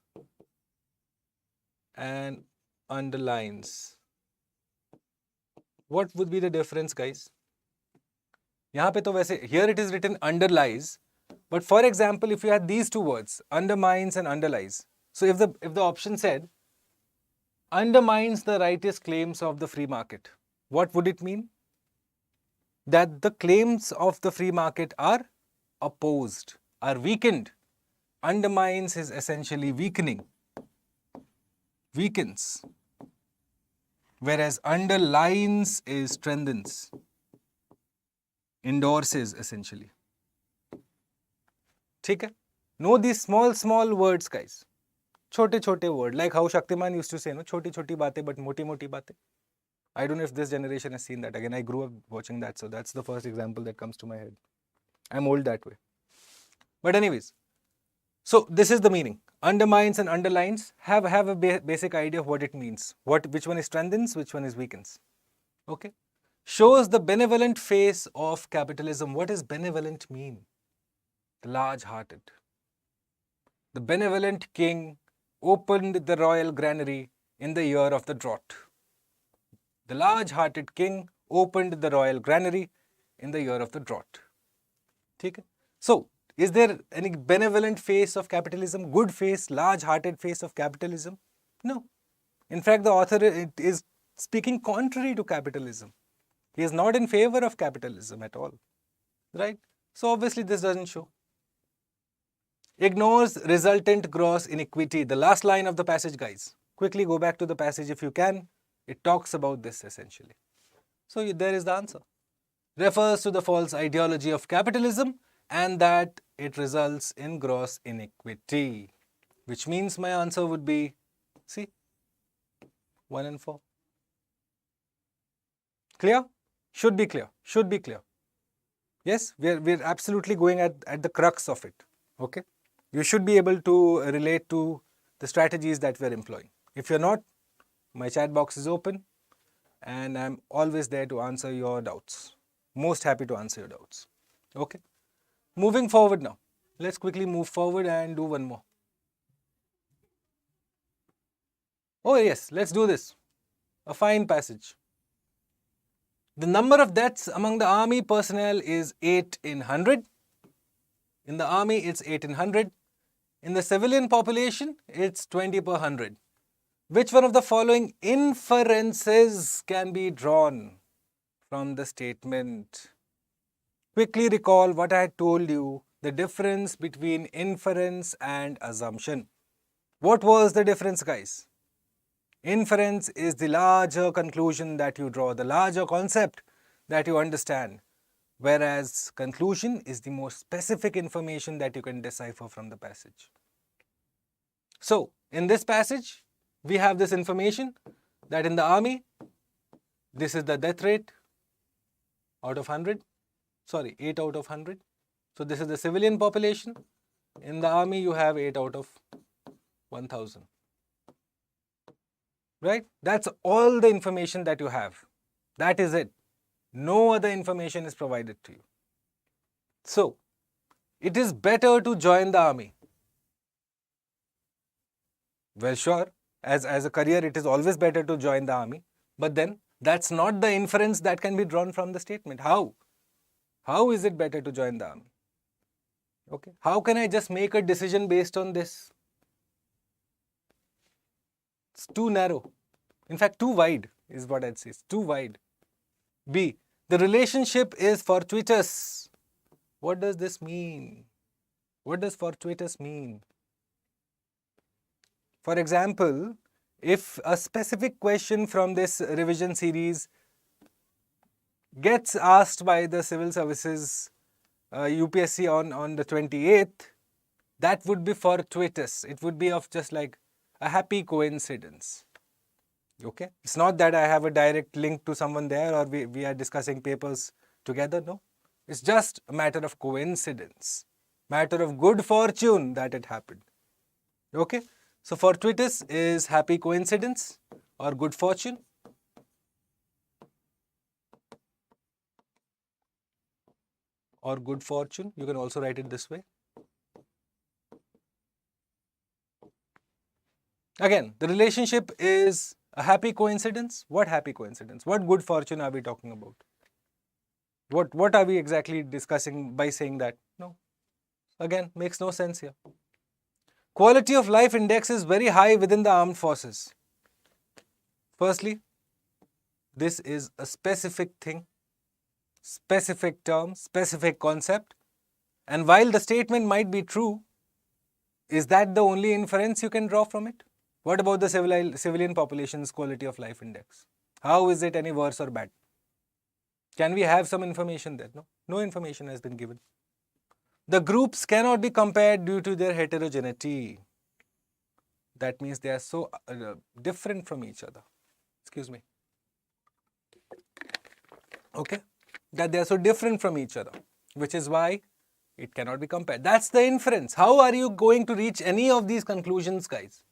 S1: and underlines. What would be the difference, guys? यहाँ पे तो वैसे, here it is written underlies, but for example, if you had these two words, undermines and underlies. So if the option said undermines the righteous claims of the free market, what would it mean? That the claims of the free market are opposed, are weakened. Undermines is essentially weakening, weakens, whereas underlines is strengthens, endorses essentially. ठीक है? Know these small words, guys. छोटे word, like how Shaktiman used to say, no, छोटी बातें but मोटी बातें. I don't know if this generation has seen that. Again, I grew up watching that, so that's the first example that comes to my head. I'm old that way. But anyways, so this is the meaning. Undermines and underlines. Have a basic idea of what it means. Which one is strengthens, which one is weakens. Okay. Shows the benevolent face of capitalism. What does benevolent mean? The large-hearted. The benevolent king opened the royal granary in the year of the drought. The large-hearted king opened the royal granary in the year of the drought. Okay? So, is there any benevolent face of capitalism, good face, large-hearted face of capitalism? No. In fact, the author is speaking contrary to capitalism. He is not in favor of capitalism at all. Right? So, obviously, this doesn't show. Ignores resultant gross inequity. The last line of the passage, guys. Quickly go back to the passage if you can. It talks about this essentially. So, there is the answer. Refers to the false ideology of capitalism and that it results in gross inequity. Which means my answer would be, see, 1 and 4. Clear? Should be clear. Should be clear. Yes, we're absolutely going at the crux of it. Okay? You should be able to relate to the strategies that we're employing. If you're not, my chat box is open and I'm always there to answer your doubts. Most happy to answer your doubts. Okay? Moving forward now. Let's quickly move forward and do one more. Oh yes, let's do this. A fine passage. The number of deaths among the army personnel is 8 in 100. In the army, it's 8 in 100. In the civilian population, it's 20 per 100. Which one of the following inferences can be drawn from the statement? Quickly recall what I had told you, the difference between inference and assumption. What was the difference, guys? Inference is the larger conclusion that you draw, the larger concept that you understand, whereas conclusion is the more specific information that you can decipher from the passage. So, in this passage, we have this information that in the army, this is the death rate out of 100, sorry, 8 out of 100. So, this is the civilian population. In the army, you have 8 out of 1000. Right? That's all the information that you have. That is it. No other information is provided to you. So, it is better to join the army. Well, sure, as a career, it is always better to join the army. But then, that's not the inference that can be drawn from the statement. How? How is it better to join the army? Okay. How can I just make a decision based on this? It's too narrow. In fact, too wide is what I'd say. It's too wide. B. The relationship is fortuitous. What does this mean? What does fortuitous mean? For example, if a specific question from this revision series gets asked by the Civil Services UPSC on the 28th, that would be fortuitous. It would be of just like a happy coincidence. Okay? It's not that I have a direct link to someone there or we are discussing papers together. No. It's just a matter of coincidence. Matter of good fortune that it happened. Okay? So, fortuitous is happy coincidence or good fortune. Or good fortune. You can also write it this way. Again, the relationship is a happy coincidence. What happy coincidence? What good fortune are we talking about? What are we exactly discussing by saying that? No. Again, makes no sense here. Quality of life index is very high within the armed forces. Firstly, this is a specific thing, specific term, specific concept. And while the statement might be true, is that the only inference you can draw from it? What about the civilian population's quality of life index? How is it any worse or bad? Can we have some information there? No, no information has been given. The groups cannot be compared due to their heterogeneity. That means they are so different from each other. Excuse me. Okay? That they are so different from each other, which is why it cannot be compared. That's the inference. How are you going to reach any of these conclusions, guys?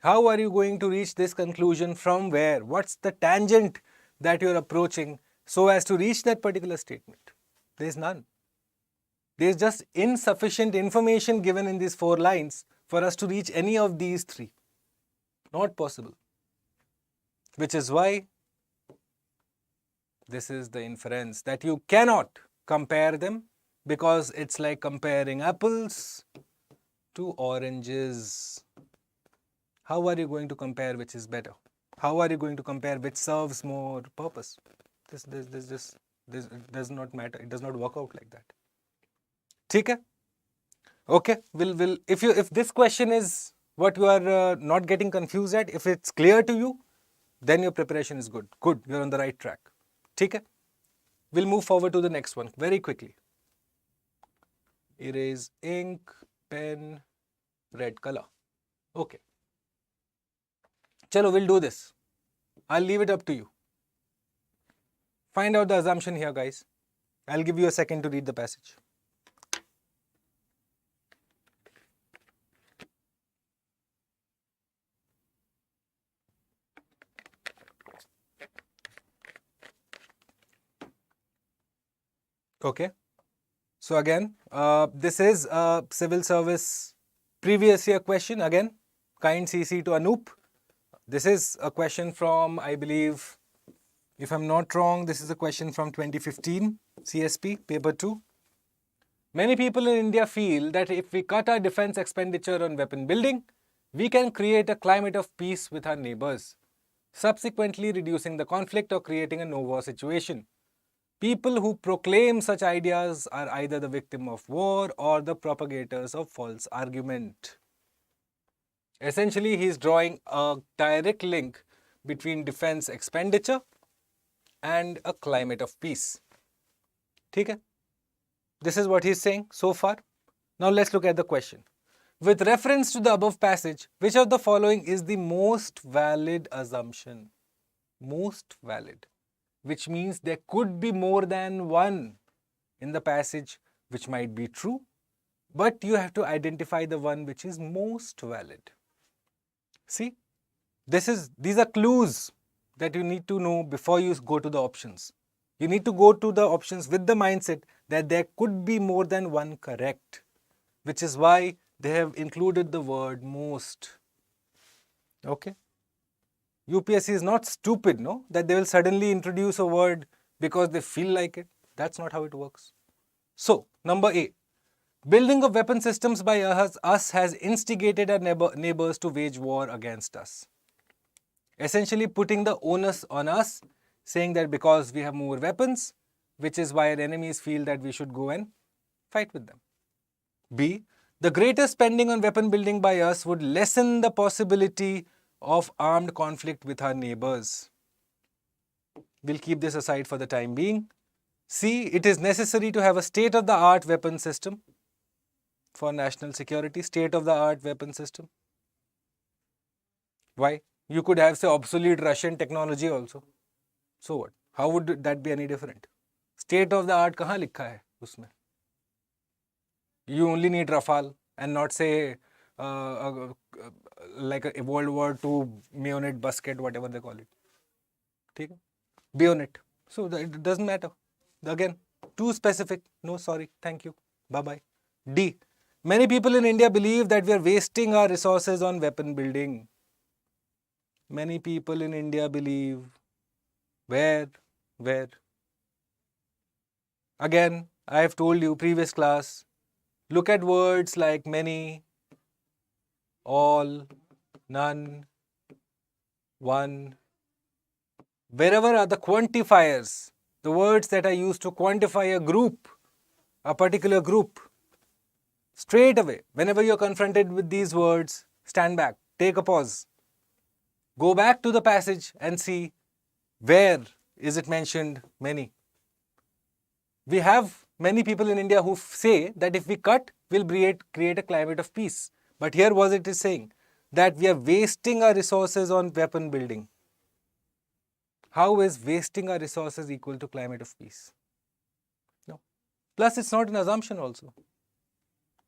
S1: How are you going to reach this conclusion from where? What's the tangent that you're approaching so as to reach that particular statement? There is none. There is just insufficient information given in these 4 lines for us to reach any of these 3. Not possible. Which is why this is the inference that you cannot compare them, because it's like comparing apples to oranges. How are you going to compare which is better? How are you going to compare which serves more purpose? This does not matter. It does not work out like that. ठीक है? Okay. If this question is what you are not getting confused at, if it's clear to you, then your preparation is good. Good. You're on the right track. ठीक है? We'll move forward to the next one very quickly. Erase, ink, pen, red color. Okay. Chalo, we'll do this. I'll leave it up to you. Find out the assumption here, guys. I'll give you a second to read the passage. Okay. So again, this is a civil service previous year question. Again, kind CC to Anup. This is a question from, I believe, if I'm not wrong, this is a question from 2015 CSP, paper 2. Many people in India feel that if we cut our defense expenditure on weapon building, we can create a climate of peace with our neighbors, subsequently reducing the conflict or creating a no-war situation. People who proclaim such ideas are either the victim of war or the propagators of false argument. Essentially, he is drawing a direct link between defense expenditure and a climate of peace. Okay? This is what he is saying so far. Now let's look at the question. With reference to the above passage, which of the following is the most valid assumption? Most valid. Which means there could be more than one in the passage which might be true, but you have to identify the one which is most valid. See, these are clues that you need to know before you go to the options. You need to go to the options with the mindset that there could be more than one correct, which is why they have included the word most. Okay? UPSC is not stupid, no? That they will suddenly introduce a word because they feel like it. That's not how it works. So, number A. Building of weapon systems by us has instigated our neighbors to wage war against us. Essentially putting the onus on us, saying that because we have more weapons, which is why our enemies feel that we should go and fight with them. B. The greater spending on weapon building by us would lessen the possibility of armed conflict with our neighbors. We'll keep this aside for the time being. C. It is necessary to have a state-of-the-art weapon system for national security. State-of-the-art weapon system. Why? You could have, say, obsolete Russian technology also. So what? How would that be any different? State-of-the-art kahan likha hai usme? You only need Rafale and not, say, like a World War II bayonet basket, whatever they call it. Okay? Bayonet. So it doesn't matter. Again, too specific. No, sorry. Thank you. Bye-bye. D. Many people in India believe that we are wasting our resources on weapon building. Many people in India believe. Where? Again, I have told you previous class, look at words like many, all, none, one. Wherever are the quantifiers, the words that are used to quantify a group, a particular group, straight away, whenever you're confronted with these words, stand back, take a pause. Go back to the passage and see where is it mentioned many. We have many people in India who say that if we cut, we'll create a climate of peace. But here what it is saying, that we are wasting our resources on weapon building. How is wasting our resources equal to climate of peace? No. Plus, it's not an assumption also.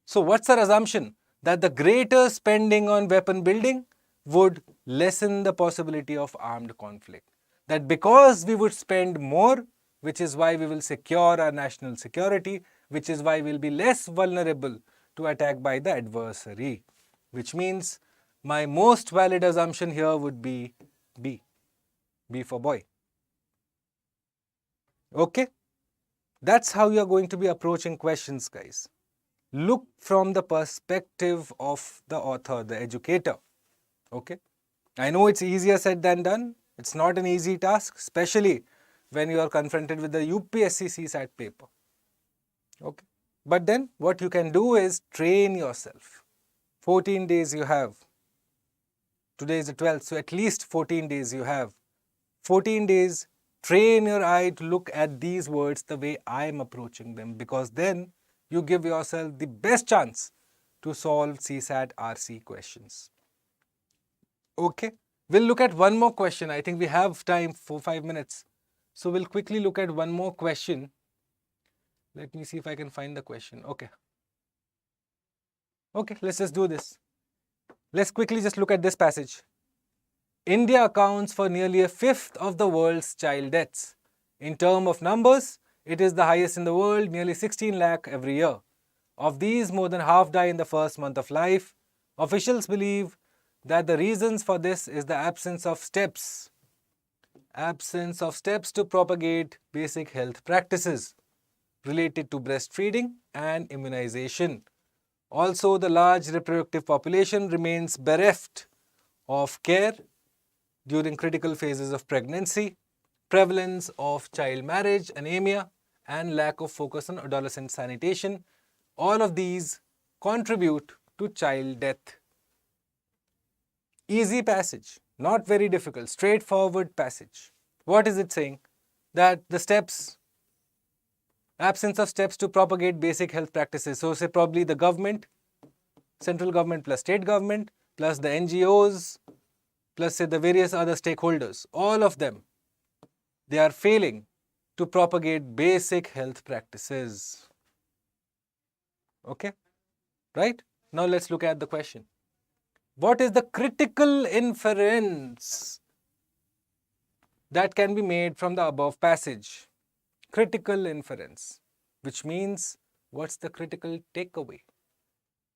S1: So what's our assumption? That the greater spending on weapon building would lessen the possibility of armed conflict. That because we would spend more, which is why we will secure our national security, which is why we'll be less vulnerable to attack by the adversary. Which means my most valid assumption here would be B. B for boy. Okay? That's how you're going to be approaching questions, guys. Look from the perspective of the author, the educator. Okay? I know it's easier said than done. It's not an easy task, especially when you are confronted with the UPSC CSAT paper. Okay? But then what you can do is train yourself. 14 days you have. Today is the 12th, so at least 14 days you have. 14 days, train your eye to look at these words the way I am approaching them, because then you give yourself the best chance to solve CSAT RC questions. Okay, we'll look at one more question. I think we have time for 5 minutes. So we'll quickly look at one more question. Let me see if I can find the question. Okay, let's just do this. Let's quickly just look at this passage. India accounts for nearly a fifth of the world's child deaths. In terms of numbers, it is the highest in the world, nearly 16 lakh every year. Of these, more than half die in the first month of life. Officials believe that the reasons for this is the absence of steps to propagate basic health practices related to breastfeeding and immunization. Also, the large reproductive population remains bereft of care during critical phases of pregnancy, prevalence of child marriage, anemia, and lack of focus on adolescent sanitation. All of these contribute to child death. Easy passage, not very difficult, straightforward passage. What is it saying? That the absence of steps to propagate basic health practices. So say probably the government, central government plus state government, plus the NGOs, plus say the various other stakeholders, all of them, they are failing to propagate basic health practices. Okay, right? Now let's look at the question. What is the critical inference that can be made from the above passage? Critical inference, which means what's the critical takeaway?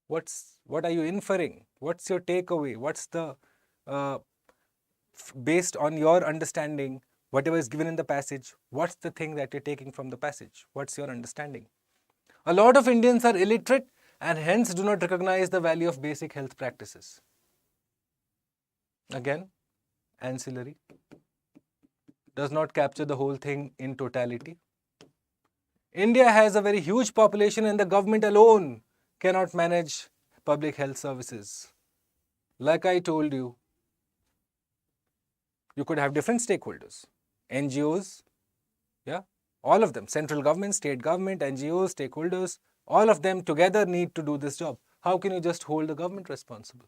S1: What are you inferring? What's your takeaway? What's the based on your understanding, whatever is given in the passage, what's the thing that you're taking from the passage? What's your understanding? A lot of Indians are illiterate and hence do not recognize the value of basic health practices. Again, ancillary. Does not capture the whole thing in totality. India has a very huge population and the government alone cannot manage public health services. Like I told you, you could have different stakeholders, NGOs, yeah, all of them, central government, state government, NGOs, stakeholders, all of them together need to do this job. How can you just hold the government responsible?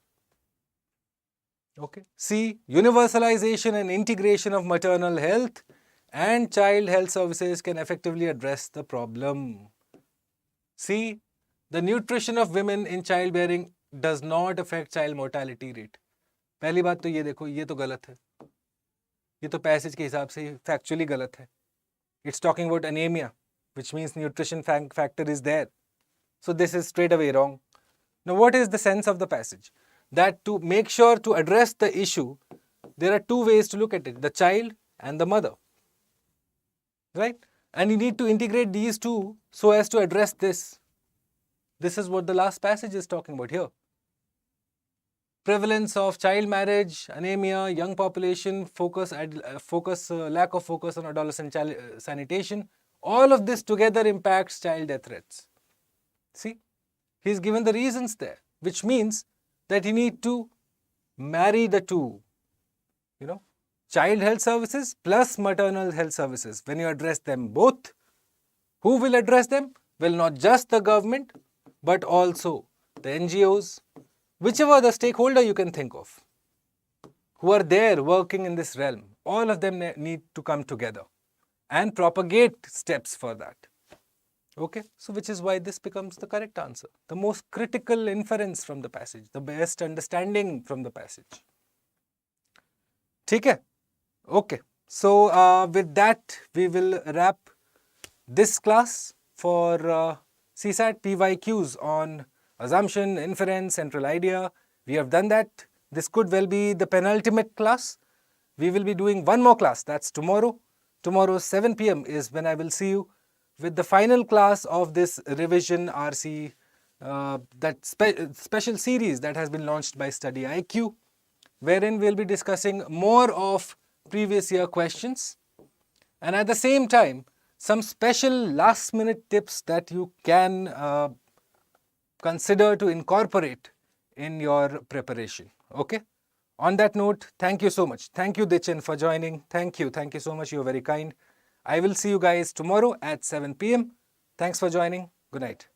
S1: Okay. C, universalization and integration of maternal health and child health services can effectively address the problem. C, the nutrition of women in childbearing does not affect child mortality rate. पहली बात तो ये देखो, ये तो गलत है. ये तो पैसेज के हिसाब से factually गलत है. It's talking about anemia, which means nutrition factor is there. So this is straight away wrong. Now what is the sense of the passage? That to make sure to address the issue, there are two ways to look at it, the child and the mother. Right? And you need to integrate these two so as to address this. This is what the last passage is talking about here. Prevalence of child marriage, anemia, young population, lack of focus on adolescent sanitation. All of this together impacts child death rates. See, he's given the reasons there, which means that you need to marry the two, child health services plus maternal health services. When you address them both, who will address them? Well, not just the government, but also the NGOs, whichever the stakeholder you can think of, who are there working in this realm. All of them need to come together and propagate steps for that. Okay, so which is why this becomes the correct answer. The most critical inference from the passage, the best understanding from the passage. ठीक है? Okay, so with that we will wrap this class for CSAT PYQs on assumption, inference, central idea. We have done that. This could well be the penultimate class. We will be doing one more class, that's tomorrow. Tomorrow 7 p.m. is when I will see you with the final class of this revision RC, that special series that has been launched by StudyIQ, wherein we'll be discussing more of previous year questions, and at the same time some special last minute tips that you can consider to incorporate in your preparation. Okay? On that note, thank you so much. Thank you, Dichin, for joining. Thank you so much. You're very kind. I will see you guys tomorrow at 7 p.m. Thanks for joining. Good night.